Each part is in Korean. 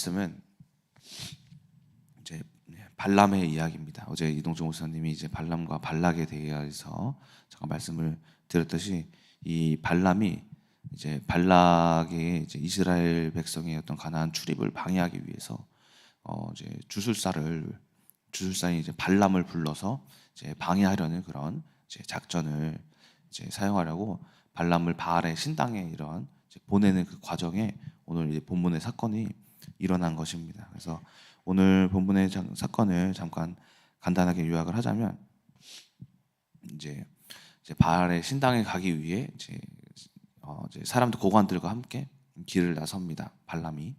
말씀은 이제 발람의 이야기입니다. 어제 이동종 목사님이 이제 발람과 발락에 대해서 잠깐 말씀을 드렸듯이 이 발람이 이제 발락의 이제 이스라엘 백성의 어떤 가나안 출입을 방해하기 위해서 이제 주술사인 이제 발람을 불러서 이제 방해하려는 그런 이제 작전을 이제 사용하려고 발람을 바알의 신당에 이런 이제 보내는 그 과정에 오늘 이제 본문의 사건이 일어난 것입니다. 그래서 오늘 본문의 사건을 잠깐 간단하게 요약을 하자면 이제 바알의 신당에 가기 위해 이제 사람들 고관들과 함께 길을 나섭니다. 발람이.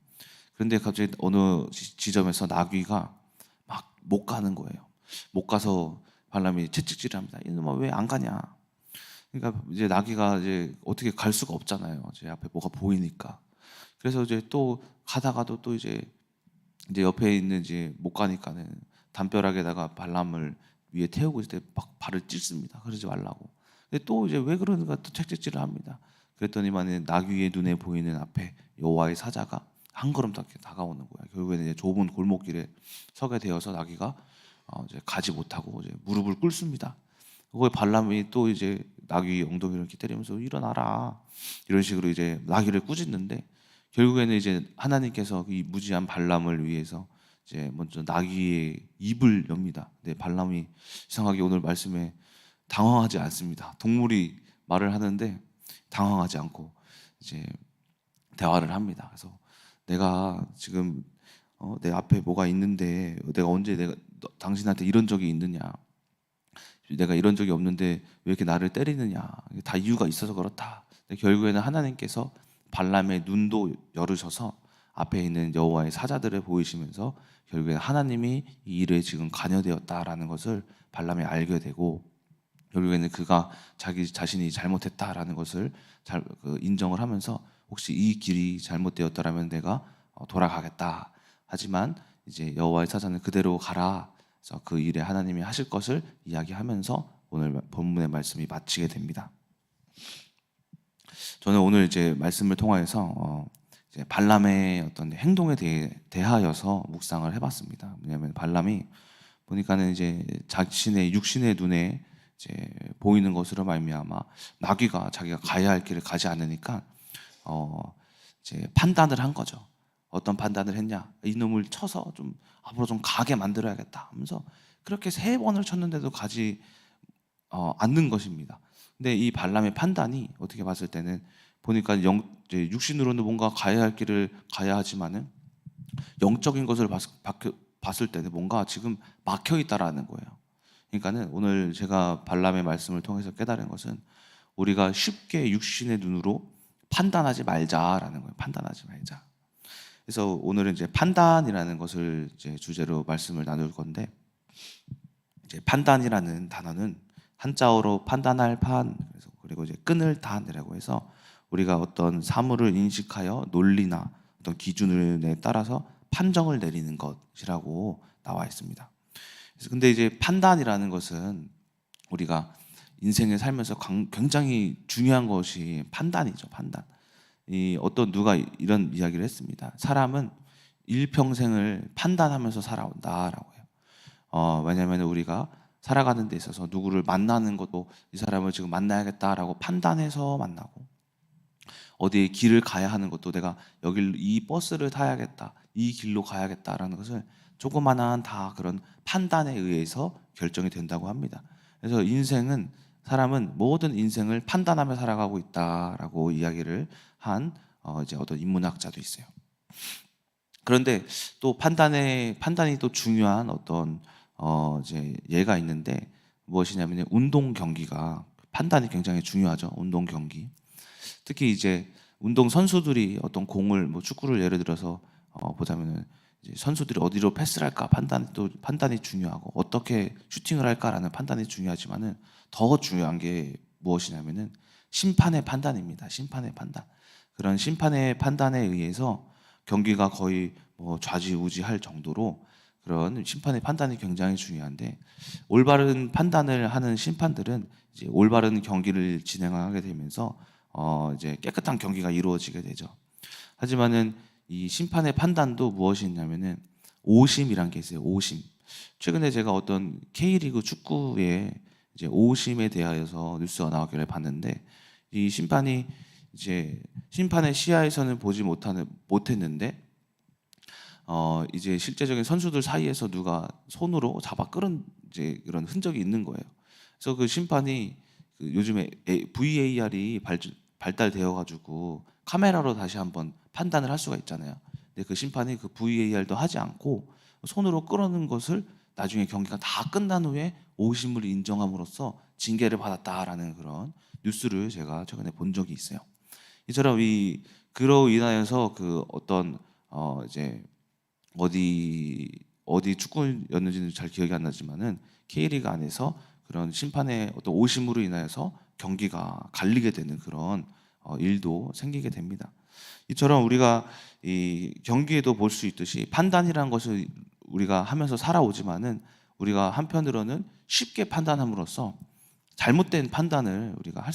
그런데 갑자기 어느 지점에서 나귀가 막 못 가는 거예요. 못 가서 발람이 채찍질을 합니다. 이놈아 왜 안 가냐? 그러니까 이제 나귀가 이제 어떻게 갈 수가 없잖아요. 제 앞에 뭐가 보이니까. 그래서 이제 또 가다가도 또 이제 옆에 있는 이제 못 가니까는 담벼락에다가 발람을 위에 태우고 있을 때 막 발을 찢습니다. 그러지 말라고. 근데 또 이제 왜 그러는가 또 채찍질을 합니다. 그랬더니만 나귀의 눈에 보이는 앞에 여호와의 사자가 한 걸음 더 다가오는 거예요. 결국에는 이제 좁은 골목길에 서게 되어서 나귀가 이제 가지 못하고 이제 무릎을 꿇습니다. 그거에 발람이 또 이제 나귀 엉덩이를 이렇게 때리면서 일어나라 이런 식으로 이제 나귀를 꾸짖는데 결국에는 이제 하나님께서 이 무지한 발람을 위해서 이제 먼저 나귀의 입을 엽니다. 근데 발람이 이상하게 오늘 말씀에 당황하지 않습니다. 동물이 말을 하는데 당황하지 않고 이제 대화를 합니다. 그래서 내가 지금 내 앞에 뭐가 있는데 내가 언제 당신한테 이런 적이 있느냐? 내가 이런 적이 없는데 왜 이렇게 나를 때리느냐? 다 이유가 있어서 그렇다. 결국에는 하나님께서 발람의 눈도 열으셔서 앞에 있는 여호와의 사자들을 보이시면서 결국에 하나님이 이 일에 지금 관여되었다라는 것을 발람이 알게 되고 결국에는 그가 자기 자신이 잘못했다라는 것을 인정을 하면서 혹시 이 길이 잘못되었다라면 내가 돌아가겠다. 하지만 이제 여호와의 사자는 그대로 가라. 그래서 그 일에 하나님이 하실 것을 이야기하면서 오늘 본문의 말씀이 마치게 됩니다. 저는 오늘 이제 말씀을 통하여서 이제 발람의 어떤 행동에 대하여서 묵상을 해봤습니다. 왜냐하면 발람이 보니까는 이제 자신의 육신의 눈에 이제 보이는 것으로 말미암아 나귀가 자기가 가야 할 길을 가지 않으니까 이제 판단을 한 거죠. 어떤 판단을 했냐? 이놈을 쳐서 좀 앞으로 좀 가게 만들어야겠다 하면서 그렇게 3번을 쳤는데도 가지 않는 것입니다. 근데 이 발람의 판단이 어떻게 봤을 때는 보니까 이제 육신으로는 뭔가 가야 할 길을 가야 하지만은 영적인 것을 봤을 때는 뭔가 지금 막혀 있다라는 거예요. 그러니까는 오늘 제가 발람의 말씀을 통해서 깨달은 것은 우리가 쉽게 육신의 눈으로 판단하지 말자라는 거예요. 판단하지 말자. 그래서 오늘은 이제 판단이라는 것을 이제 주제로 말씀을 나눌 건데 이제 판단이라는 단어는 한자어로 판단할 판 그리고 이제 끊을 단이라고 해서 우리가 어떤 사물을 인식하여 논리나 어떤 기준에 따라서 판정을 내리는 것이라고 나와 있습니다. 그래서 근데 이제 판단이라는 것은 우리가 인생에 살면서 굉장히 중요한 것이 판단이죠. 판단. 누가 이런 이야기를 했습니다. 사람은 일평생을 판단하면서 살아온다라고 해요. 왜냐하면 우리가 살아가는 데 있어서 누구를 만나는 것도 이 사람을 지금 만나야겠다라고 판단해서 만나고 어디에 길을 가야 하는 것도 내가 이 버스를 타야겠다, 이 길로 가야겠다라는 것을 조그만한 다 그런 판단에 의해서 결정이 된다고 합니다. 그래서 사람은 모든 인생을 판단하며 살아가고 있다라고 이야기를 한 이제 어떤 인문학자도 있어요. 그런데 또 판단이 또 중요한 어떤 이제 예가 있는데 무엇이냐면 운동 경기가 판단이 굉장히 중요하죠. 운동 경기. 특히 이제 운동 선수들이 어떤 공을 뭐 축구를 예를 들어서 보자면은 이제 선수들이 어디로 패스를 할까 판단이 중요하고 어떻게 슈팅을 할까라는 판단이 중요하지만은 더 중요한 게 무엇이냐면은 심판의 판단입니다. 심판의 판단. 그런 심판의 판단에 의해서 경기가 거의 뭐 좌지우지할 정도로 그런 심판의 판단이 굉장히 중요한데 올바른 판단을 하는 심판들은 이제 올바른 경기를 진행하게 되면서 이제 깨끗한 경기가 이루어지게 되죠. 하지만은 이 심판의 판단도 무엇이 있냐면은 오심이란 게 있어요. 오심. 최근에 제가 어떤 K리그 축구에 이제 오심에 대하여서 뉴스가 나오기를 봤는데, 이 심판이 이제 심판의 시야에서는 보지 못했는데 이제 실제적인 선수들 사이에서 누가 손으로 잡아 끌은 이제 그런 흔적이 있는 거예요. 그래서 그 심판이 요즘에 VAR이 발달되어 가지고 카메라로 다시 한번 판단을 할 수가 있잖아요. 근데 그 심판이 그 VAR도 하지 않고 손으로 끌어는 것을 나중에 경기가 다 끝난 후에 오심을 인정함으로써 징계를 받았다라는 그런 뉴스를 제가 최근에 본 적이 있어요. 이처럼 그로 인하여서 그 어떤 이제 어디 축구였는지는 잘 기억이 안 나지만은 K리그 안에서 그런 심판의 어떤 오심으로 인하여서 경기가 갈리게 되는 그런 일도 생기게 됩니다. 이처럼 우리가 이 경기에도 볼 수 있듯이 판단이라는 것을 우리가 하면서 살아오지만은 우리가 한편으로는 쉽게 판단함으로써 잘못된 판단을 우리가 할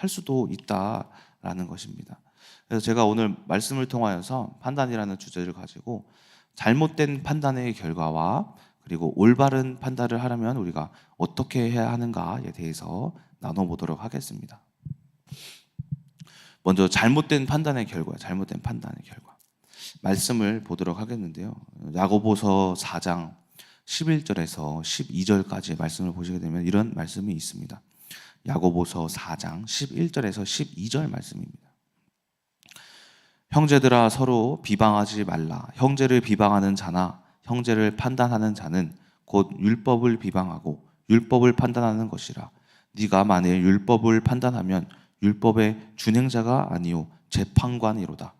수도 있다라는 것입니다. 그래서 제가 오늘 말씀을 통하여서 판단이라는 주제를 가지고 잘못된 판단의 결과와 그리고 올바른 판단을 하려면 우리가 어떻게 해야 하는가에 대해서 나눠보도록 하겠습니다. 먼저 잘못된 판단의 결과, 잘못된 판단의 결과. 말씀을 보도록 하겠는데요. 야고보서 4장 11절에서 12절까지의 말씀을 보시게 되면 이런 말씀이 있습니다. 야고보서 4장 11절에서 12절 말씀입니다. 형제들아 서로 비방하지 말라. 형제를 비방하는 자나 형제를 판단하는 자는 곧 율법을 비방하고 율법을 판단하는 것이라. 네가 만일 율법을 판단하면 율법의 준행자가 아니요 재판관이로다.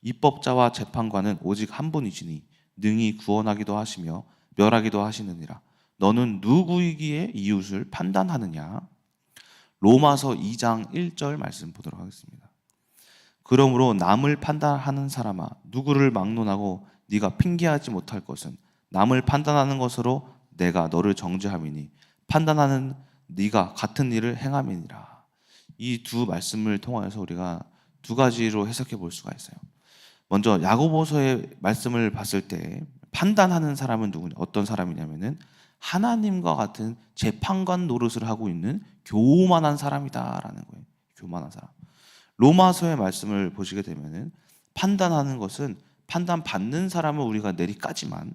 입법자와 재판관은 오직 한 분이시니 능히 구원하기도 하시며 멸하기도 하시느니라. 너는 누구이기에 이웃을 판단하느냐? 로마서 2장 1절 말씀 보도록 하겠습니다. 그러므로 남을 판단하는 사람아, 누구를 막론하고 네가 핑계하지 못할 것은 남을 판단하는 것으로 내가 너를 정죄함이니 판단하는 네가 같은 일을 행함이니라. 이 두 말씀을 통하여서 우리가 두 가지로 해석해 볼 수가 있어요. 먼저 야고보서의 말씀을 봤을 때 판단하는 사람은 누구냐? 어떤 사람이냐면은 하나님과 같은 재판관 노릇을 하고 있는 교만한 사람이다라는 거예요. 교만한 사람. 로마서의 말씀을 보시게 되면은 판단하는 것은 판단받는 사람을 우리가 내리까지만,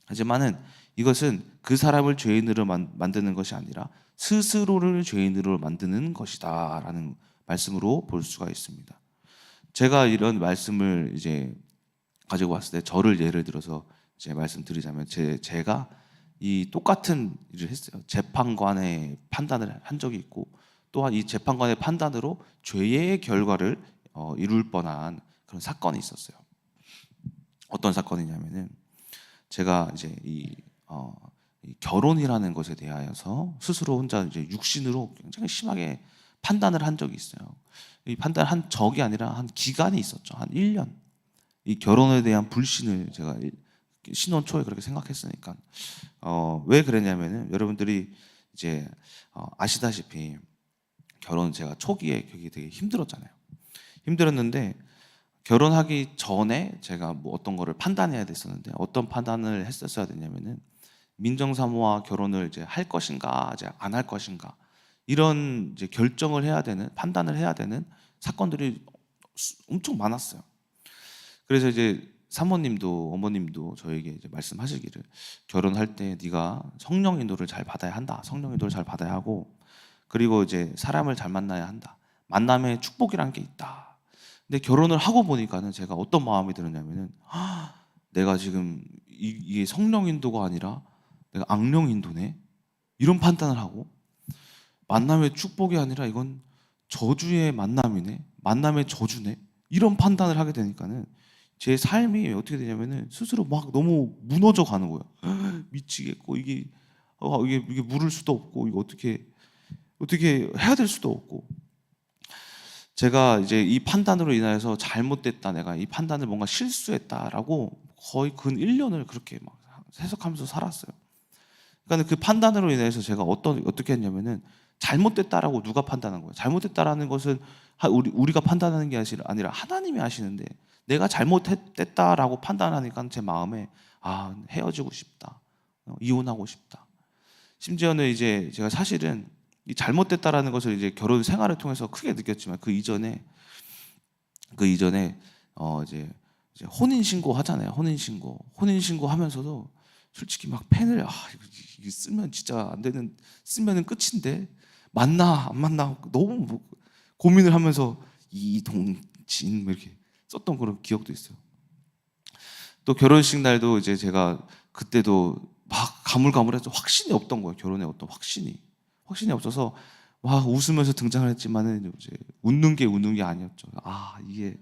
하지만은 이것은 그 사람을 죄인으로 만드는 것이 아니라 스스로를 죄인으로 만드는 것이다라는 말씀으로 볼 수가 있습니다. 제가 이런 말씀을 이제 가지고 왔을 때 저를 예를 들어서 이제 말씀드리자면 제가 이 똑같은 일을 했어요. 재판관의 판단을 한 적이 있고 또한 이 재판관의 판단으로 죄의 결과를 이룰 뻔한 그런 사건이 있었어요. 어떤 사건이냐면은 제가 이제 이 결혼이라는 것에 대하여서 스스로 혼자 이제 육신으로 굉장히 심하게 판단을 한 적이 있어요. 이 판단한 적이 아니라 한 기간이 있었죠. 한 1년. 이 결혼에 대한 불신을 제가 신혼 초에 그렇게 생각했으니까 왜 그랬냐면은 여러분들이 이제 아시다시피 결혼 제가 초기에 되게 힘들었잖아요. 힘들었는데 결혼하기 전에 제가 뭐 어떤 거를 판단해야 됐었는데 어떤 판단을 했었어야 되냐면은 민정사모와 결혼을 이제 할 것인가 이제 안 할 것인가 이런 이제 결정을 해야 되는 판단을 해야 되는 사건들이 엄청 많았어요. 그래서 이제 사모님도 어머님도 저에게 이제 말씀하시기를 결혼할 때 네가 성령 인도를 잘 받아야 한다. 성령 인도를 잘 받아야 하고 그리고 이제 사람을 잘 만나야 한다. 만남에 축복이란 게 있다. 근데 결혼을 하고 보니까는 제가 어떤 마음이 들었냐면은 내가 지금 이게 성령 인도가 아니라 내가 악령 인도네. 이런 판단을 하고 만남의 축복이 아니라 이건 저주의 만남이네. 만남의 저주네. 이런 판단을 하게 되니까는 제 삶이 어떻게 되냐면은 스스로 막 너무 무너져 가는 거예요. 미치겠고 이게 물을 수도 없고 이거 어떻게 해야 될 수도 없고 제가 이제 이 판단으로 인하여서 잘못됐다 내가 이 판단을 뭔가 실수했다라고 거의 근 1년을 그렇게 막 해석하면서 살았어요. 그러니까 그 판단으로 인해서 제가 어떻게 했냐면은 잘못됐다라고 누가 판단한 거예요. 잘못됐다라는 것은 우리가 판단하는 게 아니라 하나님이 하시는데 내가 잘못했다라고 판단하니까 제 마음에 헤어지고 싶다, 이혼하고 싶다. 심지어는 이제 제가 사실은 이 잘못됐다라는 것을 이제 결혼 생활을 통해서 크게 느꼈지만 그 이전에 이제 혼인 신고 하잖아요. 혼인 신고 하면서도 솔직히 막 펜을 이거 쓰면 진짜 안 되는, 쓰면은 끝인데 맞나 안 맞나 너무 고민을 하면서 이동진 뭐 이렇게 썼던 그런 기억도 있어요. 또 결혼식 날도 이제 제가 그때도 막 가물가물해서 확신이 없던 거예요. 결혼에 어떤 확신이 없어서 막 웃으면서 등장을 했지만은 이제 웃는 게 아니었죠. 이게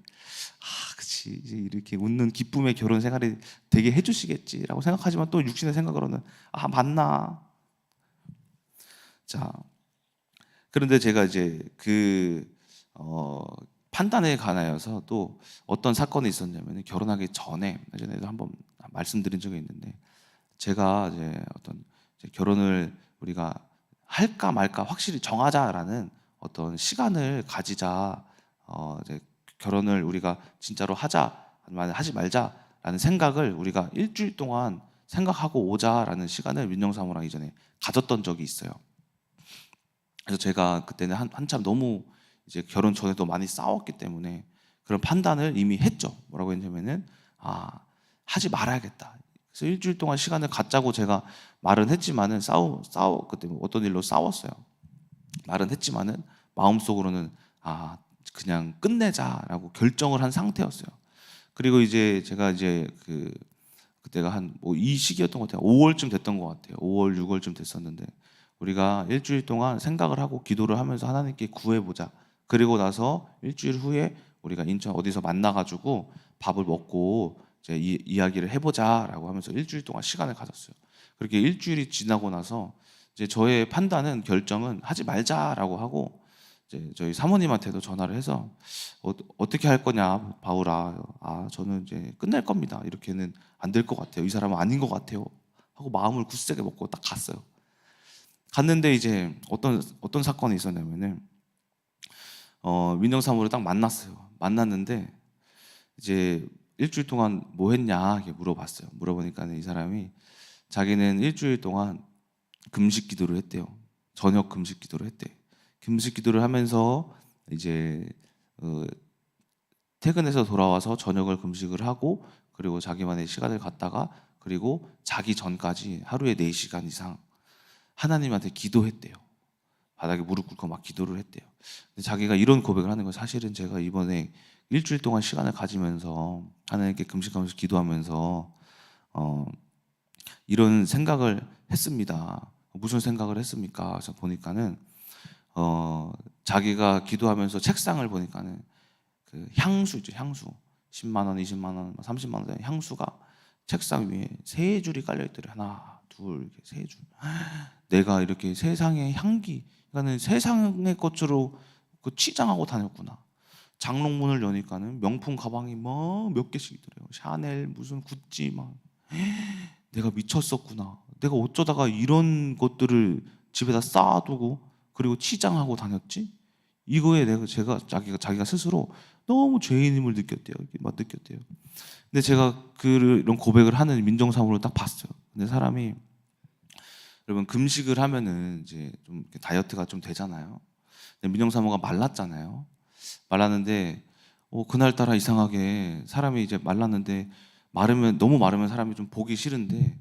그치, 이제 이렇게 웃는 기쁨의 결혼 생활이 되게 해주시겠지라고 생각하지만 또 육신의 생각으로는 맞나. 자, 그런데 제가 이제 판단에 관하여서 또 어떤 사건이 있었냐면, 결혼하기 전에 예전에도 한번 말씀드린 적이 있는데, 제가 이제 이제 결혼을 우리가 할까 말까 확실히 정하자라는 어떤 시간을 가지자, 이제 결혼을 우리가 진짜로 하자 아니면 하지 말자라는 생각을 우리가 일주일 동안 생각하고 오자라는 시간을 민정사모랑 이전에 가졌던 적이 있어요. 그래서 제가 그때는 한참 너무 이제 결혼 전에도 많이 싸웠기 때문에 그런 판단을 이미 했죠. 뭐라고 했냐면은 하지 말아야겠다. 그래서 일주일 동안 시간을 갖자고 제가 말은 했지만은 그때 어떤 일로 싸웠어요. 말은 했지만은 마음속으로는 그냥 끝내자라고 결정을 한 상태였어요. 그리고 이제 제가 이제 그때가 이 시기였던 것 같아요. 5월쯤 됐던 것 같아요. 5월, 6월쯤 됐었는데, 우리가 일주일 동안 생각을 하고 기도를 하면서 하나님께 구해보자. 그리고 나서 일주일 후에 우리가 인천 어디서 만나가지고 밥을 먹고 이제 이야기를 해보자라고 하면서 일주일 동안 시간을 가졌어요. 그렇게 일주일이 지나고 나서 이제 저의 결정은 하지 말자라고 하고, 이제 저희 사모님한테도 전화를 해서 어떻게 할 거냐 바울아, 저는 이제 끝낼 겁니다. 이렇게는 안 될 것 같아요. 이 사람은 아닌 것 같아요. 하고 마음을 굳세게 먹고 딱 갔어요. 갔는데 이제 어떤 사건이 있었냐면은, 민정사무를 딱 만났는데 이제 일주일 동안 뭐 했냐 이렇게 물어봤어요. 물어보니까 이 사람이 자기는 일주일 동안 금식 기도를 했대요. 저녁 금식 기도를 했대. 금식 기도를 하면서 이제 퇴근해서 돌아와서 저녁을 금식을 하고, 그리고 자기만의 시간을 갖다가, 그리고 자기 전까지 하루에 4시간 이상 하나님한테 기도했대요. 바닥에 무릎 꿇고 막 기도를 했대요. 근데 자기가 이런 고백을 하는 건, 사실은 제가 이번에 일주일 동안 시간을 가지면서 하나님께 금식하면서 기도하면서 이런 생각을 했습니다. 무슨 생각을 했습니까? 그래서 보니까는 자기가 기도하면서 책상을 보니까는 그 향수죠, 향수. 10만 원, 20만 원, 30만 원 되는 향수가 책상 위에 3줄이 깔려 있더래. 하나, 둘, 이렇게 3줄. 내가 이렇게 세상의 향기, 그러니까는 세상의 것으로 치장하고 다녔구나. 장롱문을 여니까는 명품 가방이 뭐 몇 개씩 있더래요. 샤넬, 무슨 구찌 막. 내가 미쳤었구나. 내가 어쩌다가 이런 것들을 집에다 쌓아두고 그리고 치장하고 다녔지? 이거에 자기가 스스로 너무 죄인임을 느꼈대요. 근데 제가 이런 고백을 하는 민정사무를 딱 봤어요. 근데 사람이, 여러분, 금식을 하면은 이제 좀 다이어트가 좀 되잖아요. 근데 민정사무가 말랐잖아요. 말랐는데 그날따라 이상하게 사람이 이제 말랐는데, 너무 마르면 사람이 좀 보기 싫은데,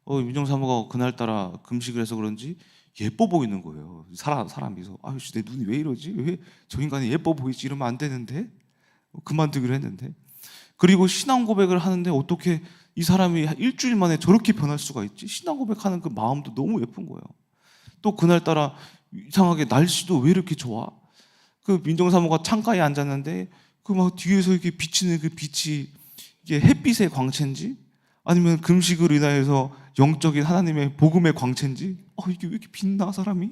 민정사무가 그날따라 금식을 해서 그런지 예뻐 보이는 거예요. 사람이. 아유씨, 내 눈이 왜 이러지? 왜 저 인간이 예뻐 보이지? 이러면 안 되는데. 그만두기로 했는데. 그리고 신앙 고백을 하는데 어떻게 이 사람이 일주일 만에 저렇게 변할 수가 있지? 신앙 고백하는 그 마음도 너무 예쁜 거예요. 또 그날따라 이상하게 날씨도 왜 이렇게 좋아? 그 민정사모가 창가에 앉았는데 그 막 뒤에서 이렇게 비치는 그 빛이 이게 햇빛의 광채인지 아니면 금식으로 인하여서 영적인 하나님의 복음의 광채인지, 이게 왜 이렇게 빛나? 사람이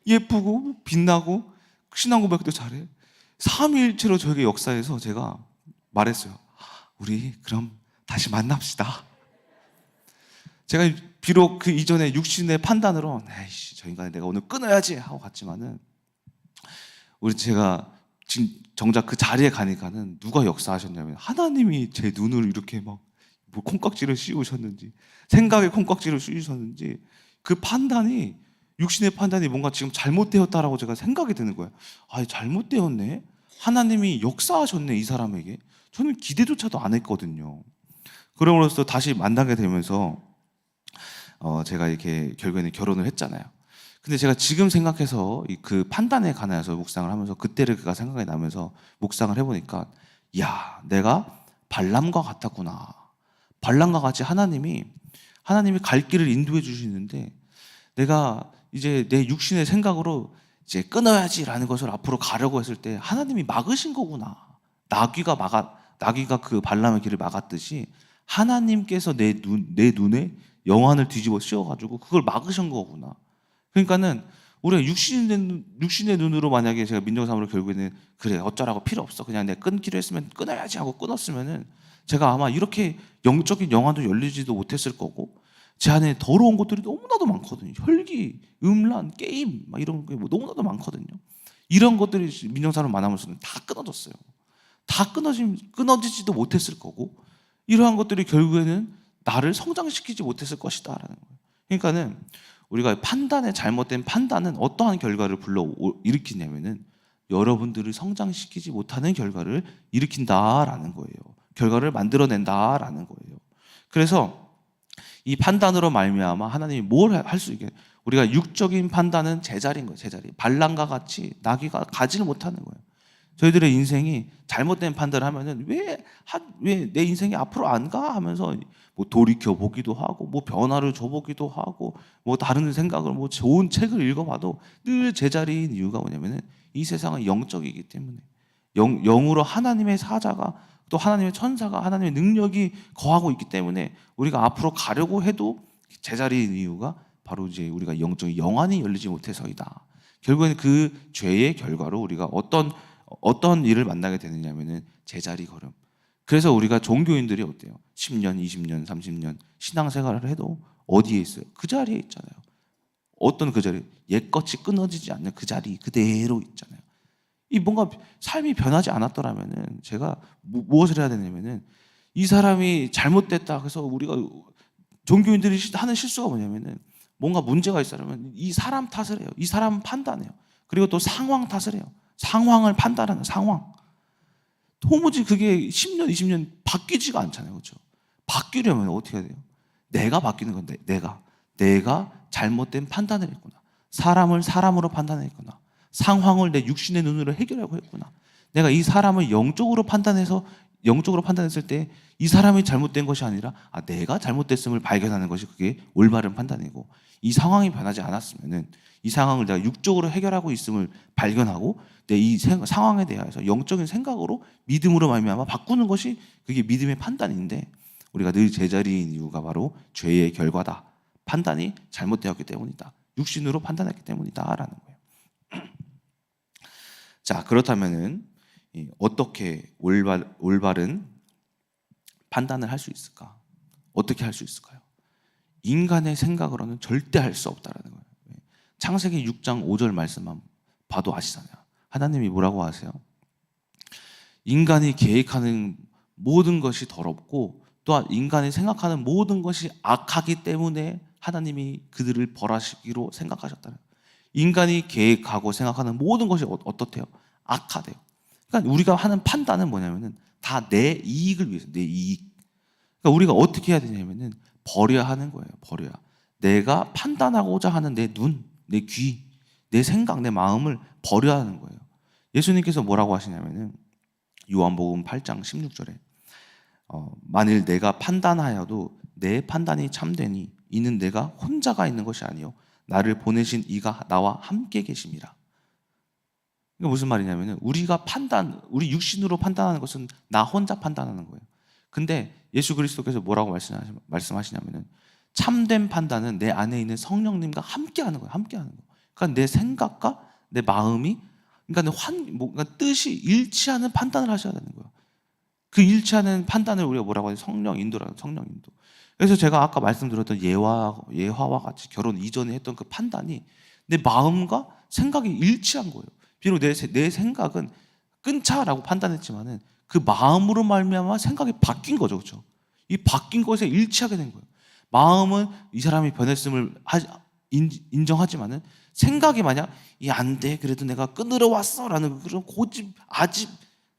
예쁘고 빛나고 신앙 고백도 잘해. 삼위일체로 저에게 역사해서 제가 말했어요. 우리 그럼 다시 만납시다. 제가 비록 그 이전에 육신의 판단으로 에이씨, 저 인간을 내가 오늘 끊어야지 하고 갔지만은, 제가 지금 정작 그 자리에 가니까는 누가 역사하셨냐면 하나님이 제 눈을 이렇게 막 뭐 콩깍지를 씌우셨는지 생각에 콩깍지를 씌우셨는지 그 판단이 육신의 판단이 뭔가 지금 잘못되었다라고 제가 생각이 드는 거예요. 아, 잘못되었네. 하나님이 역사하셨네 이 사람에게. 저는 기대조차도 안 했거든요. 그럼으로써 다시 만나게 되면서 제가 이렇게 결국에는 결혼을 했잖아요. 근데 제가 지금 생각해서 그 판단에 관해서 묵상을 하면서 그때를 그가 생각이 나면서 묵상을 해보니까 야, 내가 발람과 같았구나. 발람과 같이 하나님이 갈 길을 인도해 주시는데 내가 이제 내 육신의 생각으로 이제 끊어야지라는 것을 앞으로 가려고 했을 때 하나님이 막으신 거구나. 나귀가 그 발람의 길을 막았듯이 하나님께서 내 눈에 영안을 뒤집어 씌워가지고 그걸 막으신 거구나. 그러니까는 우리가 육신의 눈으로 만약에 제가 민정사무를 결국에는 그래 어쩌라고 필요 없어 그냥 내가 끊기로 했으면 끊어야지 하고 끊었으면은 제가 아마 이렇게 영적인 영안도 열리지도 못했을 거고 제 안에 더러운 것들이 너무나도 많거든요. 혈기, 음란, 게임 막 이런 게 뭐 너무나도 많거든요. 이런 것들이 민정사를 만나면서는 다 끊어졌어요. 다 끊어지지도 못했을 거고 이러한 것들이 결국에는 나를 성장시키지 못했을 것이다라는 거예요. 그러니까는 우리가 잘못된 판단은 어떠한 결과를 일으키냐면은 여러분들을 성장시키지 못하는 결과를 일으킨다라는 거예요. 결과를 만들어낸다라는 거예요. 그래서 이 판단으로 말미암아 하나님이 뭘 할 수 있게 우리가 육적인 판단은 제자리인 거예요. 제자리. 발람과 같이 나귀가 가지를 못하는 거예요. 저희들의 인생이 잘못된 판단을 하면은 왜 내 인생이 앞으로 안 가? 하면서 뭐 돌이켜 보기도 하고 뭐 변화를 줘보기도 하고 뭐 다른 생각을 뭐 좋은 책을 읽어봐도 늘 제자리인 이유가 뭐냐면은 이 세상은 영적이기 때문에 영으로 하나님의 사자가 또 하나님의 천사가 하나님의 능력이 거하고 있기 때문에 우리가 앞으로 가려고 해도 제자리인 이유가 바로 이제 우리가 영적인 영안이 열리지 못해서이다. 결국에는 그 죄의 결과로 우리가 어떤 일을 만나게 되느냐면은 제자리 걸음. 그래서 우리가 종교인들이 어때요? 10년, 20년, 30년 신앙생활을 해도 어디에 있어요? 그 자리에 있잖아요. 어떤 그 자리? 옛것이 끊어지지 않는 그 자리 그대로 있잖아요. 이 뭔가 삶이 변하지 않았더라면은 제가 무엇을 해야 되냐면은 이 사람이 잘못됐다. 그래서 우리가 종교인들이 하는 실수가 뭐냐면은 뭔가 문제가 있으면 이 사람 탓을 해요. 이 사람 판단해요. 그리고 또 상황 탓을 해요. 상황을 판단하는 상황. 도무지 그게 10년, 20년 바뀌지가 않잖아요. 그렇죠? 바뀌려면 어떻게 해야 돼요? 내가 바뀌는 건데, 내가 잘못된 판단을 했구나. 사람을 사람으로 판단했구나. 상황을 내 육신의 눈으로 해결하고 했구나. 내가 이 사람을 영적으로 판단했을 때 이 사람이 잘못된 것이 아니라 내가 잘못됐음을 발견하는 것이 그게 올바른 판단이고 이 상황이 변하지 않았으면은 이 상황을 내가 육적으로 해결하고 있음을 발견하고 내 이 상황에 대해서 영적인 생각으로 믿음으로 말미암아 바꾸는 것이 그게 믿음의 판단인데 우리가 늘 제자리인 이유가 바로 죄의 결과다. 판단이 잘못되었기 때문이다. 육신으로 판단했기 때문이다라는 거예요. 자, 그렇다면은 어떻게 올바른 판단을 할 수 있을까? 어떻게 할 수 있을까요? 인간의 생각으로는 절대 할 수 없다라는 거예요. 창세기 6장 5절 말씀만 봐도 아시잖아요. 하나님이 뭐라고 하세요? 인간이 계획하는 모든 것이 더럽고 또한 인간이 생각하는 모든 것이 악하기 때문에 하나님이 그들을 벌하시기로 생각하셨다는 거예요. 인간이 계획하고 생각하는 모든 것이 어떻대요? 악하대요. 그러니까 우리가 하는 판단은 뭐냐면은 다 내 이익을 위해서, 내 이익. 그러니까 우리가 어떻게 해야 되냐면은 버려야 하는 거예요. 버려야. 내가 판단하고자 하는 내 눈, 내 귀, 내 생각, 내 마음을 버려야 하는 거예요. 예수님께서 뭐라고 하시냐면은 요한복음 8장 16절에 만일 내가 판단하여도 내 판단이 참되니 이는 내가 혼자가 있는 것이 아니요 나를 보내신 이가 나와 함께 계심이라. 이게 무슨 말이냐면은 우리 육신으로 판단하는 것은 나 혼자 판단하는 거예요. 근데 예수 그리스도께서 뭐라고 말씀하시냐면은 참된 판단은 내 안에 있는 성령님과 함께 하는 거예요. 함께 하는 거. 그러니까 내 생각과 내 마음이 그러니까 뜻이 일치하는 판단을 하셔야 되는 거예요. 그 일치하는 판단을 우리가 뭐라고 하죠? 성령 인도라는 성령 인도. 그래서 제가 아까 말씀드렸던 예화와 같이 결혼 이전에 했던 그 판단이 내 마음과 생각이 일치한 거예요. 비록 내 생각은 끊자라고 판단했지만은 그 마음으로 말미암아 생각이 바뀐 거죠, 그렇죠? 이 바뀐 것에 일치하게 된 거예요. 마음은 이 사람이 변했음을 인정하지만은 생각이 만약 이 안 돼, 그래도 내가 끊으러 왔어라는 그런 고집, 아집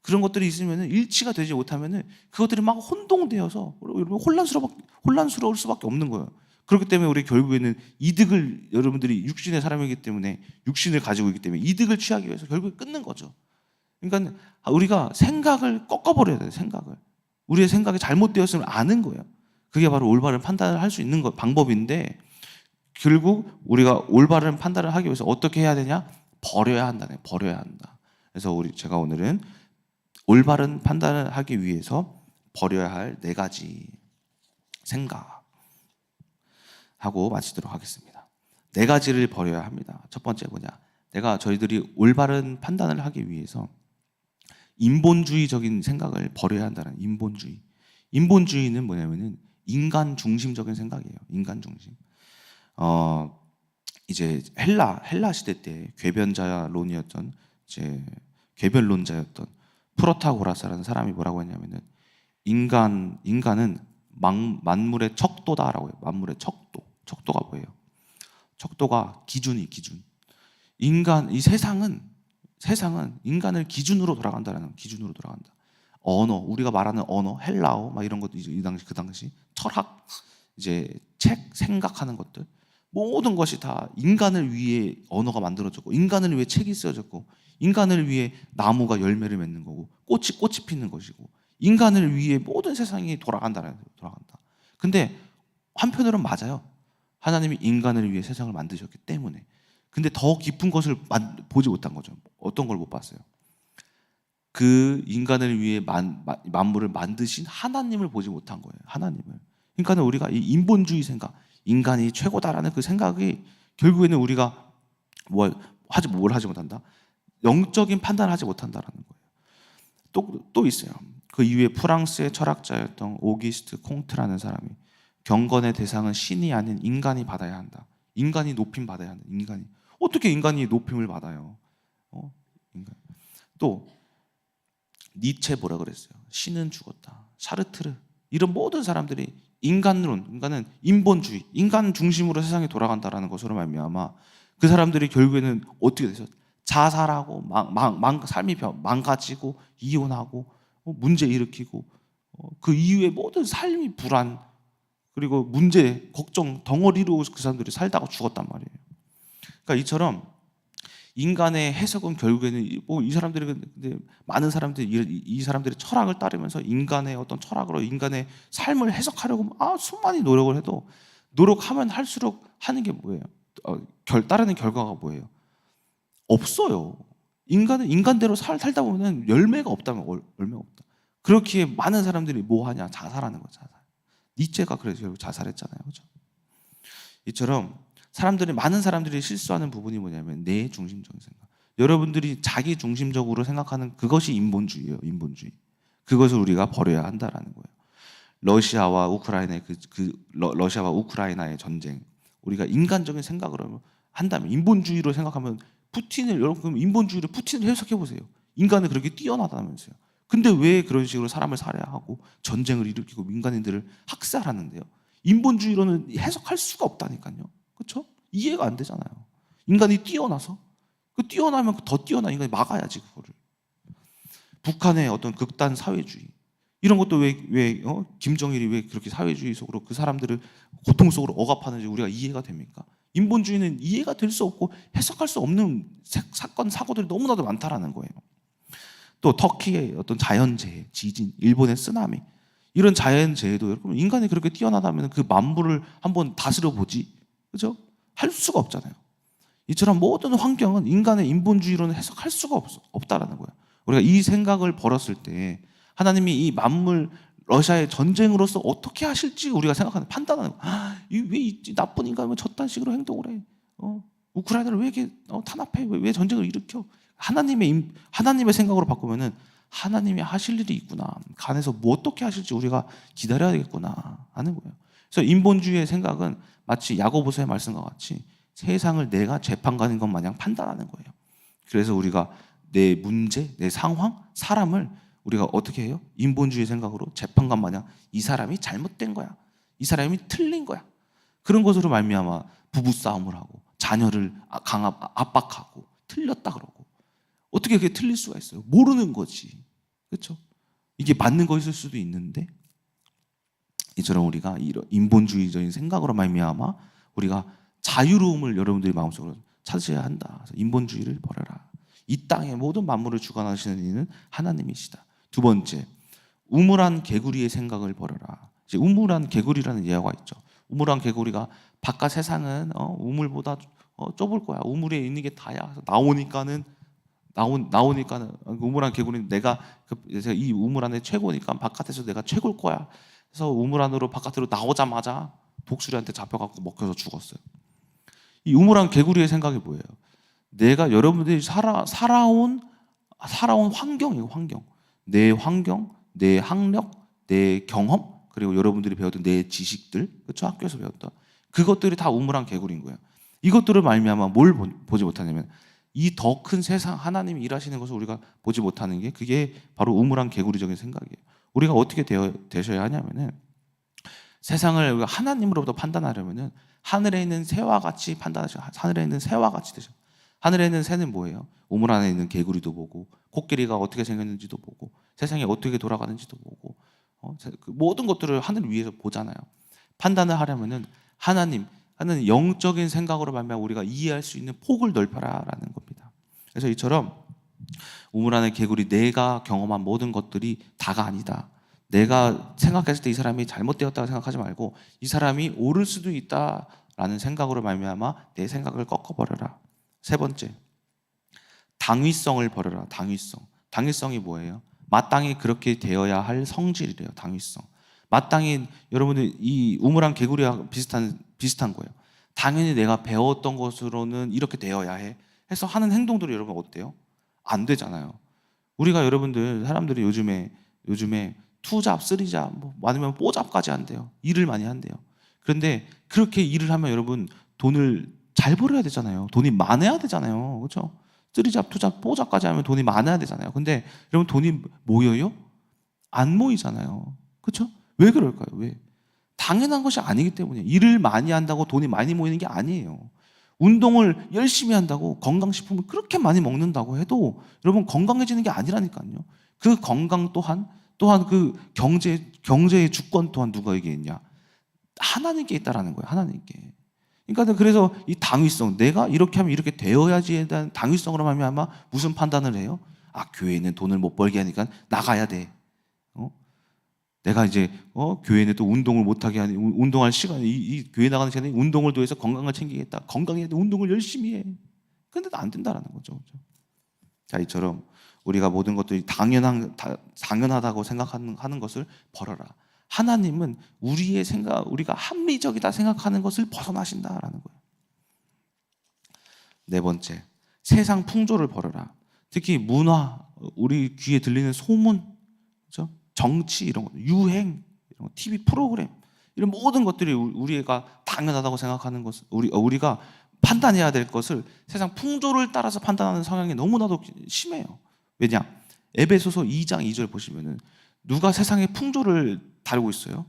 그런 것들이 있으면은 일치가 되지 못하면은 그것들이 막 혼동되어서 여러분 혼란스러울 수밖에 없는 거예요. 그렇기 때문에 우리 결국에는 이득을 여러분들이 육신의 사람이기 때문에 육신을 가지고 있기 때문에 이득을 취하기 위해서 결국에 끊는 거죠. 그러니까 우리가 생각을 꺾어버려야 돼요. 생각을 우리의 생각이 잘못되었음을 아는 거예요. 그게 바로 올바른 판단을 할 수 있는 방법인데 결국 우리가 올바른 판단을 하기 위해서 어떻게 해야 되냐? 버려야 한다네. 버려야 한다. 그래서 제가 오늘은 올바른 판단을 하기 위해서 버려야 할 4가지 생각하고 마치도록 하겠습니다. 4가지를 버려야 합니다. 첫 번째 뭐냐? 저희들이 올바른 판단을 하기 위해서 인본주의적인 생각을 버려야 한다는 인본주의. 인본주의는 뭐냐면은 인간 중심적인 생각이에요. 인간 중심. 이제 헬라 시대 때 궤변자론이었던 궤변론자였던 프로타고라스라는 사람이 뭐라고 했냐면은 인간은 만물의 척도다라고 해요. 만물의 척도가 뭐예요? 척도가 기준. 이 세상은 인간을 기준으로 돌아간다라는 기준으로 돌아간다. 언어, 우리가 말하는 언어, 헬라어 막 이런 것도 이 당시 그 당시 철학, 이제 책, 생각하는 것들 모든 것이 다 인간을 위해 언어가 만들어졌고 인간을 위해 책이 쓰여졌고 인간을 위해 나무가 열매를 맺는 거고 꽃이 피는 것이고 인간을 위해 모든 세상이 돌아간다. 근데 한편으로는 맞아요. 하나님이 인간을 위해 세상을 만드셨기 때문에. 근데 더 깊은 것을 보지 못한 거죠. 어떤 걸 못 봤어요? 그 인간을 위해 만물을 만드신 하나님을 보지 못한 거예요. 하나님을. 그러니까 우리가 이 인본주의 생각, 인간이 최고다라는 그 생각이 결국에는 우리가 뭘 하지 못한다? 영적인 판단을 하지 못한다라는 거예요. 또 있어요. 그 이후에 프랑스의 철학자였던 오기스트 콩트라는 사람이 경건의 대상은 신이 아닌 인간이 받아야 한다. 인간이 높임 받아야 한다. 인간이. 어떻게 인간이 높임을 받아요? 인간. 또 니체 뭐라 그랬어요? 신은 죽었다. 샤르트르. 이런 모든 사람들이 인간은 인본주의, 인간 중심으로 세상이 돌아간다라는 것으로 말미암아 그 사람들이 결국에는 어떻게 되죠? 자살하고 삶이 망가지고 이혼하고 문제 일으키고 그 이후에 모든 삶이 불안 그리고 문제, 걱정, 덩어리로 그 사람들이 살다가 죽었단 말이에요. 그러니까 이처럼 인간의 해석은 결국에는 이 사람들이 근데 많은 사람들이 이 사람들의 철학을 따르면서 인간의 어떤 철학으로 인간의 삶을 해석하려고 수많이 노력을 해도 노력하면 할수록 하는 게 뭐예요? 따르는 결과가 뭐예요? 없어요. 인간은 인간대로 살다 보면 열매가 없다면 열매가 없다. 그렇기에 많은 사람들이 뭐 하냐? 자살하는 거죠. 자살. 니체가 그래서 결국 자살했잖아요. 그렇죠? 이처럼 많은 사람들이 실수하는 부분이 뭐냐면 내 중심적인 생각. 여러분들이 자기 중심적으로 생각하는 그것이 인본주의예요. 인본주의. 그것을 우리가 버려야 한다라는 거예요. 러시아와 우크라이나의 전쟁. 우리가 인간적인 생각으로 한다면 인본주의로 생각하면 여러분 인본주의로 푸틴을 해석해 보세요. 인간은 그렇게 뛰어나다면서요. 근데 왜 그런 식으로 사람을 살해하고 전쟁을 일으키고 민간인들을 학살하는데요? 인본주의로는 해석할 수가 없다니까요. 그렇죠? 이해가 안 되잖아요. 인간이 뛰어나서 뛰어나면 더 뛰어난 인간이 막아야지 그거를. 북한의 어떤 극단 사회주의 이런 것도 왜 김정일이 왜 그렇게 사회주의 속으로 그 사람들을 고통 속으로 억압하는지 우리가 이해가 됩니까? 인본주의는 이해가 될 수 없고 해석할 수 없는 사건 사고들이 너무나도 많다라는 거예요. 또 터키의 어떤 자연재해, 지진, 일본의 쓰나미 이런 자연재해도 여러분 인간이 그렇게 뛰어나다면 그 만물을 한번 다스려 보지, 그죠? 할 수가 없잖아요. 이처럼 모든 환경은 인간의 인본주의로는 해석할 수가 없다라는 거예요. 우리가 이 생각을 버렸을 때 하나님이 이 만물 러시아의 전쟁으로서 어떻게 하실지 우리가 생각하는 판단하는 거예요. 왜 나쁜 인간은 저딴 식으로 행동을 해? 우크라이나를 왜 이렇게 탄압해? 왜 전쟁을 일으켜? 하나님의 생각으로 바꾸면은 하나님이 하실 일이 있구나. 간에서 뭐 어떻게 하실지 우리가 기다려야 되겠구나 하는 거예요. 그래서 인본주의의 생각은 마치 야고보서의 말씀과 같이 세상을 내가 재판관인 것 마냥 판단하는 거예요. 그래서 우리가 내 문제, 내 상황, 사람을 우리가 어떻게 해요? 인본주의 생각으로 재판관 마냥 이 사람이 잘못된 거야, 이 사람이 틀린 거야, 그런 것으로 말미암아 부부 싸움을 하고 자녀를 압박하고 틀렸다 그러고. 어떻게 그게 틀릴 수가 있어요? 모르는 거지. 그렇죠? 이게 맞는 거였을 수도 있는데, 이처럼 우리가 이런 인본주의적인 생각으로 말미암아 우리가 자유로움을 여러분들이 마음속으로 찾으셔야 한다. 그래서 인본주의를 버려라. 이 땅의 모든 만물을 주관하시는 이는 하나님이시다. 두 번째, 우물한 개구리의 생각을 버려라. 이제 우물한 개구리라는 예화가 있죠. 우물한 개구리가 바깥 세상은 우물보다 좁을 거야. 우물에 있는 게 다야. 그래서 나오니까는 우물 안 개구리는 내가 이 우물 안에 최고니까 바깥에서 내가 최고일 거야. 그래서 우물 안으로 바깥으로 나오자마자 독수리한테 잡혀갖고 먹혀서 죽었어요. 이 우물 안 개구리의 생각이 뭐예요? 내가 여러분들이 살아온 환경이에요. 환경, 내 학력, 내 경험, 그리고 여러분들이 배웠던 내 지식들, 그렇죠? 학교에서 배웠던 그것들이 다 우물 안 개구리인 거예요. 이것들을 말미암아 뭘 보지 못하냐면, 이 더 큰 세상, 하나님이 일하시는 것을 우리가 보지 못하는 게, 그게 바로 우물안 개구리적인 생각이에요. 우리가 어떻게 되셔야 하냐면은, 세상을 우리가 하나님으로부터 판단하려면은 하늘에 있는 새와 같이 판단하셔. 하늘에 있는 새와 같이 되셔. 하늘에 있는 새는 뭐예요? 우물 안에 있는 개구리도 보고, 코끼리가 어떻게 생겼는지도 보고, 세상이 어떻게 돌아가는지도 보고, 그 모든 것들을 하늘 위에서 보잖아요. 판단을 하려면은 하나님 하는 영적인 생각으로 말미암아 우리가 이해할 수 있는 폭을 넓혀라라는 겁니다. 그래서 이처럼 우물 안의 개구리, 내가 경험한 모든 것들이 다가 아니다. 내가 생각했을 때 이 사람이 잘못되었다고 생각하지 말고, 이 사람이 옳을 수도 있다라는 생각으로 말미암아 내 생각을 꺾어버려라. 세 번째, 당위성을 버려라. 당위성이 뭐예요? 마땅히 그렇게 되어야 할 성질이래요. 당위성. 마땅히 여러분들 이 우물안 개구리와 비슷한 거예요. 당연히 내가 배웠던 것으로는 이렇게 되어야 해 해서 하는 행동들이 여러분 어때요? 안 되잖아요. 우리가 여러분들 사람들이 요즘에 투잡, 쓰리잡, 뭐 많으면 뽀잡까지 한대요. 일을 많이 한대요. 그런데 그렇게 일을 하면 여러분 돈을 잘 벌어야 되잖아요. 돈이 많아야 되잖아요. 그렇죠? 쓰리잡, 투잡, 뽀잡까지 하면 돈이 많아야 되잖아요. 근데 여러분 돈이 모여요? 안 모이잖아요. 그렇죠? 왜 그럴까요? 왜? 당연한 것이 아니기 때문에. 일을 많이 한다고 돈이 많이 모이는 게 아니에요. 운동을 열심히 한다고, 건강식품을 그렇게 많이 먹는다고 해도 여러분 건강해지는 게 아니라니까요. 그 건강 또한 그 경제의 주권 또한 누구에게 있냐? 하나님께 있다라는 거예요. 하나님께. 그러니까 그래서 이 당위성, 내가 이렇게 하면 이렇게 되어야지에 대한 당위성으로 하면 아마 무슨 판단을 해요? 아, 교회는 돈을 못 벌게 하니까 나가야 돼. 내가 이제 교회는 또 운동을 못하게 하니, 운동할 시간이, 이 교회 나가는 시간에 운동을 더해서 건강을 챙기겠다. 건강해야 돼. 운동을 열심히 해. 근데도 안 된다라는 거죠. 그렇죠? 자, 이처럼 우리가 모든 것들이 당연하다고 생각하는 것을 버려라. 하나님은 우리의 생각, 우리가 합리적이다 생각하는 것을 벗어나신다라는 거예요. 네 번째, 세상 풍조를 버려라. 특히 문화, 우리 귀에 들리는 소문, 그렇죠? 정치 이런 거, 유행, 이런 거, TV 프로그램, 이런 모든 것들이 우리가 당연하다고 생각하는 것을 우리가 판단해야 될 것을 세상 풍조를 따라서 판단하는 성향이 너무나도 심해요. 왜냐? 에베소서 2장 2절 보시면은 누가 세상의 풍조를 다루고 있어요?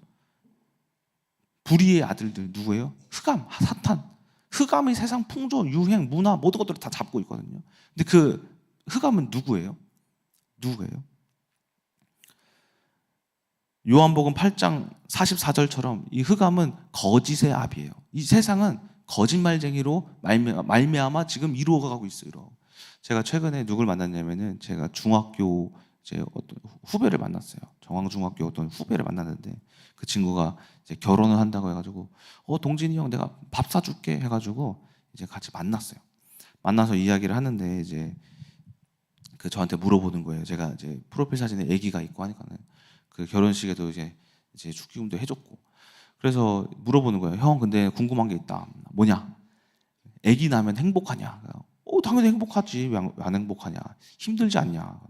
불의의 아들들 누구예요? 흑암, 사탄. 흑암이 세상 풍조, 유행, 문화 모든 것들을 다 잡고 있거든요. 근데 그 흑암은 누구예요? 요한복음 8장 44절처럼 이 흑암은 거짓의 압이에요. 이 세상은 거짓말쟁이로 말미암아 지금 이루어가고 있어요. 제가 최근에 누굴 만났냐면은, 제가 중학교 제 어떤 후배를 만났어요. 정황중학교 어떤 후배를 만났는데, 그 친구가 이제 결혼을 한다고 해가지고 동진이 형 내가 밥 사줄게 해가지고 이제 같이 만났어요. 만나서 이야기를 하는데 이제 그 저한테 물어보는 거예요. 제가 이제 프로필 사진에 아기가 있고 하니까는 그 결혼식에도 이제 축의금도 해줬고, 그래서 물어보는 거예요. 형, 근데 궁금한 게 있다. 뭐냐? 아기 나면 행복하냐? 당연히 행복하지. 왜 안 행복하냐? 힘들지 않냐?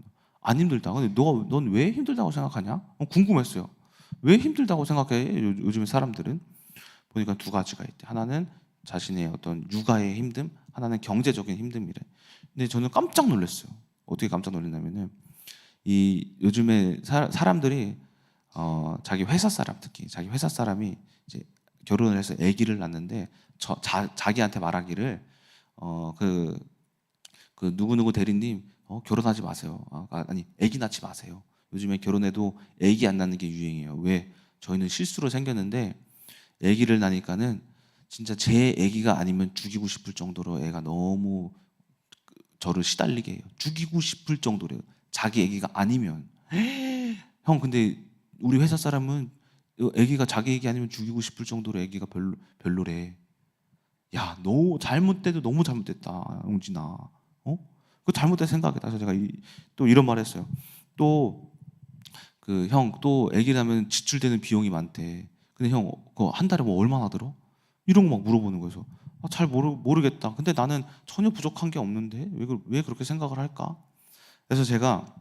안 힘들다. 근데 넌 왜 힘들다고 생각하냐? 궁금했어요. 왜 힘들다고 생각해? 요즘 사람들은 보니까 두 가지가 있대. 하나는 자신의 어떤 육아의 힘듦, 하나는 경제적인 힘듦이래. 근데 저는 깜짝 놀랐어요. 어떻게 깜짝 놀랐냐면은 이 요즘에 사람들이 자기 회사 사람, 특히 자기 회사 사람이 이제 결혼을 해서 아기를 낳는데 자기한테 말하기를 그 누구누구 대리님 결혼하지 마세요. 아니 아기 낳지 마세요. 요즘에 결혼해도 아기 안 낳는 게 유행이에요. 왜? 저희는 실수로 생겼는데 아기를 낳으니까는 진짜 제 아기가 아니면 죽이고 싶을 정도로 애가 너무 저를 시달리게 해요. 죽이고 싶을 정도래요. 자기 아기가 아니면. 형 근데 우리 회사 사람은 아기가 자기 아기 아니면 죽이고 싶을 정도로 아기가 별로래. 야, 너 잘못돼도 너무 잘못됐다, 용진아. 그 잘못된 생각이다. 그래서 제가 또 이런 말 했어요. 또 그 형 또 아기 낳으면 지출되는 비용이 많대. 근데 형 그거 한 달에 뭐 얼마나 들어? 이런 거 막 물어보는 거예요. 그래서 잘 모르겠다. 근데 나는 전혀 부족한 게 없는데 왜 그렇게 생각을 할까? 그래서 제가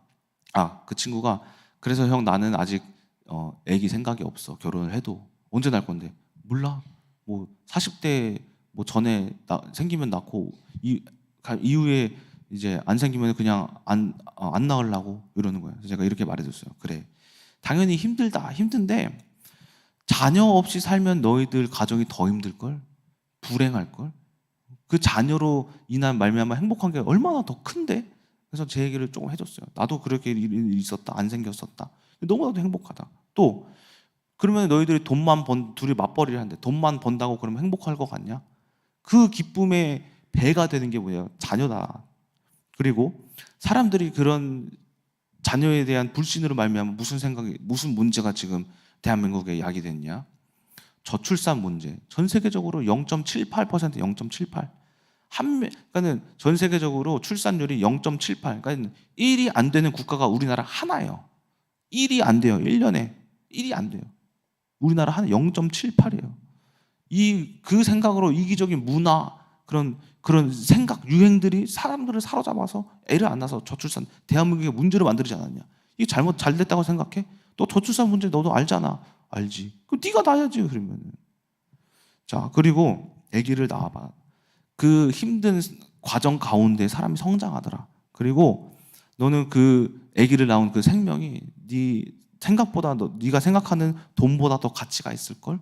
그 친구가 그래서 형 나는 아직 애기 생각이 없어. 결혼을 해도 언제 날 건데? 몰라. 뭐 40대 뭐 전에 생기면 낳고 이후에 이제 안 생기면 그냥 안 낳으려고 이러는 거예요. 그래서 제가 이렇게 말해줬어요. 그래. 당연히 힘든데 자녀 없이 살면 너희들 가정이 더 힘들걸? 불행할걸? 그 자녀로 인한 말미암아 행복한 게 얼마나 더 큰데? 그래서 제 얘기를 조금 해줬어요. 나도 그렇게 일이 있었다. 안 생겼었다. 너무나도 행복하다. 또 그러면 너희들이 둘이 맞벌이를 하는데 돈만 번다고 그러면 행복할 것 같냐? 그 기쁨의 배가 되는 게 뭐예요? 자녀다. 그리고 사람들이 그런 자녀에 대한 불신으로 말미암아 무슨 문제가 지금 대한민국에 야기됐냐? 저출산 문제. 전 세계적으로 0.78%, 0.78. 그러니까는 전 세계적으로 출산율이 0.78. 그러니까 1이 안 되는 국가가 우리나라 하나예요. 1이 안 돼요. 1년에 1이 안 돼요. 우리나라 하나 0.78이에요. 그 생각으로 이기적인 문화 그런 생각 유행들이 사람들을 사로잡아서 애를 안 낳아서 저출산 대한민국의 문제로 만들지 않았냐? 이게 잘 됐다고 생각해? 너 저출산 문제 너도 알잖아. 알지. 그럼 네가 낳아야지 그러면은. 자, 그리고 아기를 낳아봐. 그 힘든 과정 가운데 사람이 성장하더라. 그리고 너는 그 아기를 낳은 그 생명이 네 생각보다 네가 생각하는 돈보다 더 가치가 있을 걸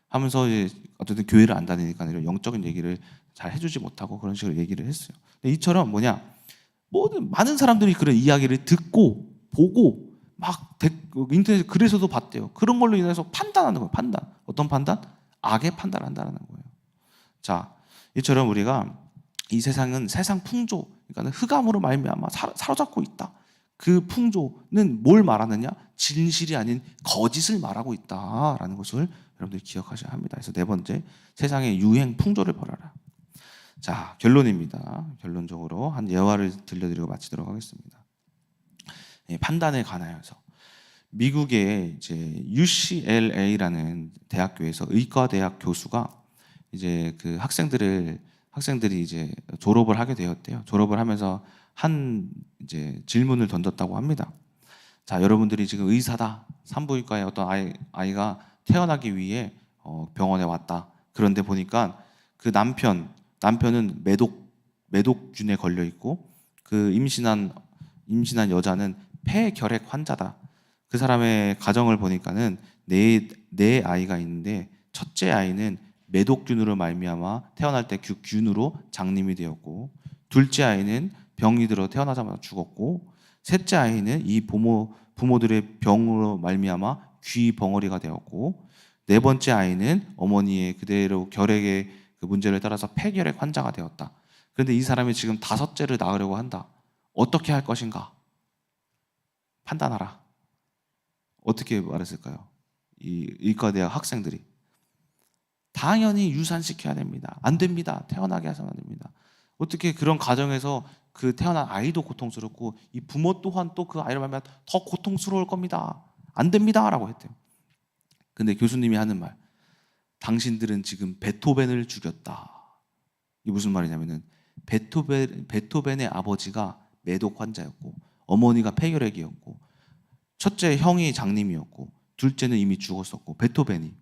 하면서 이제 어쨌든 교회를 안 다니니까 이런 영적인 얘기를 잘 해주지 못하고 그런 식으로 얘기를 했어요. 근데 이처럼 모든 많은 사람들이 그런 이야기를 듣고 보고 막 인터넷 글에서도 봤대요. 그런 걸로 인해서 판단하는 거예요. 판단. 어떤 판단? 악의 판단을 한다는 거예요. 자, 이처럼 우리가 이 세상은 세상 풍조, 그러니까 흑암으로 말미암아 사로잡고 있다. 그 풍조는 뭘 말하느냐? 진실이 아닌 거짓을 말하고 있다라는 것을 여러분들이 기억하셔야 합니다. 그래서 네 번째, 세상의 유행 풍조를 벌여라. 자, 결론입니다. 결론적으로 한 예화를 들려드리고 마치도록 하겠습니다. 판단에 관하여서 미국의 이제 UCLA라는 대학교에서 의과대학 교수가 이제 그 학생들이 이제 졸업을 하게 되었대요. 졸업을 하면서 한 이제 질문을 던졌다고 합니다. 자, 여러분들이 지금 의사다. 산부인과에 어떤 아이가 태어나기 위해 병원에 왔다. 그런데 보니까 그 남편은 매독균에 걸려 있고 그 임신한 여자는 폐결핵 환자다. 그 사람의 가정을 보니까는 네 아이가 있는데 첫째 아이는 매독균으로 말미암아 태어날 때 그 균으로 장님이 되었고 둘째 아이는 병이 들어 태어나자마자 죽었고 셋째 아이는 이 부모들의 병으로 말미암아 귀 벙어리가 되었고 네 번째 아이는 어머니의 그대로 결핵의 그 문제를 따라서 폐결핵 환자가 되었다. 그런데 이 사람이 지금 다섯째를 낳으려고 한다. 어떻게 할 것인가? 판단하라. 어떻게 말했을까요? 이 의과대학 학생들이 당연히 유산시켜야 됩니다. 안 됩니다. 태어나게 해서는 안 됩니다. 어떻게 그런 가정에서 그 태어난 아이도 고통스럽고 이 부모 또한 또 그 아이를 만나면 더 고통스러울 겁니다. 안 됩니다라고 했대요. 근데 교수님이 하는 말, 당신들은 지금 베토벤을 죽였다. 이게 무슨 말이냐면은 베토벤의 아버지가 매독 환자였고 어머니가 폐결핵이었고 첫째 형이 장님이었고 둘째는 이미 죽었었고 베토벤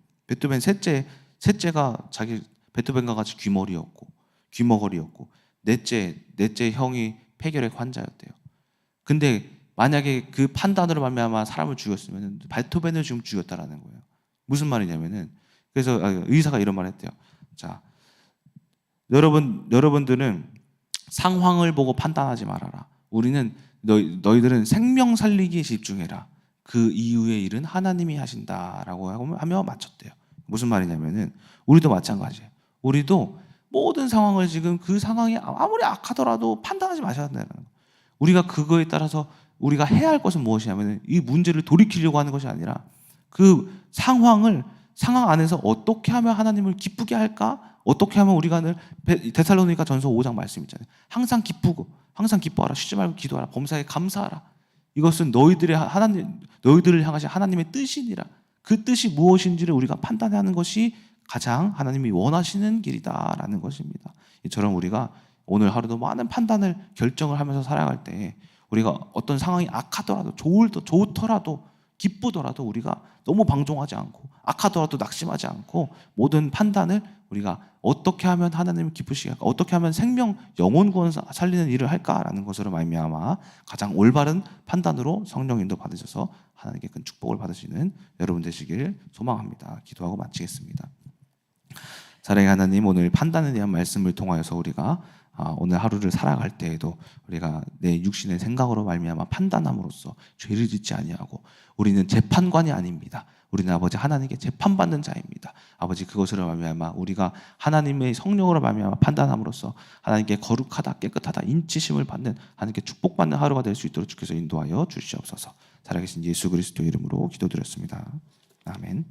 셋째가 자기 베토벤과 같이 귀머거리였고 넷째 형이 폐결핵 환자였대요. 근데 만약에 그 판단으로 말미암아 사람을 죽였으면 베토벤을 지금 죽였다라는 거예요. 무슨 말이냐면은 그래서 의사가 이런 말을 했대요. 자, 여러분들은 상황을 보고 판단하지 말아라. 우리는 너희들은 생명 살리기에 집중해라. 그 이후의 일은 하나님이 하신다라고 하며 마쳤대요. 무슨 말이냐면은 우리도 마찬가지예요. 우리도 모든 상황을 지금 그 상황이 아무리 악하더라도 판단하지 마셔야 된다는 거예요. 우리가 그거에 따라서 우리가 해야 할 것은 무엇이냐면 이 문제를 돌이키려고 하는 것이 아니라 그 상황 안에서 어떻게 하면 하나님을 기쁘게 할까? 어떻게 하면 우리가 늘 데살로니가 전서 5장 말씀 있잖아요. 항상 기쁘고 항상 기뻐하라. 쉬지 말고 기도하라. 범사에 감사하라. 이것은 너희들을 향하신 하나님의 뜻이니라. 그 뜻이 무엇인지를 우리가 판단하는 것이 가장 하나님이 원하시는 길이다라는 것입니다. 이처럼 우리가 오늘 하루도 많은 판단을 결정을 하면서 살아갈 때 우리가 어떤 상황이 악하더라도 좋더라도 기쁘더라도 우리가 너무 방종하지 않고 악하더라도 낙심하지 않고 모든 판단을 우리가 어떻게 하면 하나님을 기쁘시게 할까? 어떻게 하면 생명, 영혼 구원 살리는 일을 할까라는 것으로 말미암아 가장 올바른 판단으로 성령 인도 받으셔서 하나님께 큰 축복을 받으시는 여러분 되시길 소망합니다. 기도하고 마치겠습니다. 사랑의 하나님, 오늘 판단에 대한 말씀을 통하여서 우리가 오늘 하루를 살아갈 때에도 우리가 내 육신의 생각으로 말미암아 판단함으로써 죄를 짓지 아니하고 우리는 재판관이 아닙니다. 우리는 아버지 하나님께 재판받는 자입니다. 아버지 그것으로 말미암아 우리가 하나님의 성령으로 말미암아 판단함으로써 하나님께 거룩하다 깨끗하다 인치심을 받는 하나님께 축복받는 하루가 될 수 있도록 주께서 인도하여 주시옵소서. 살아계신 예수 그리스도 이름으로 기도드렸습니다. 아멘.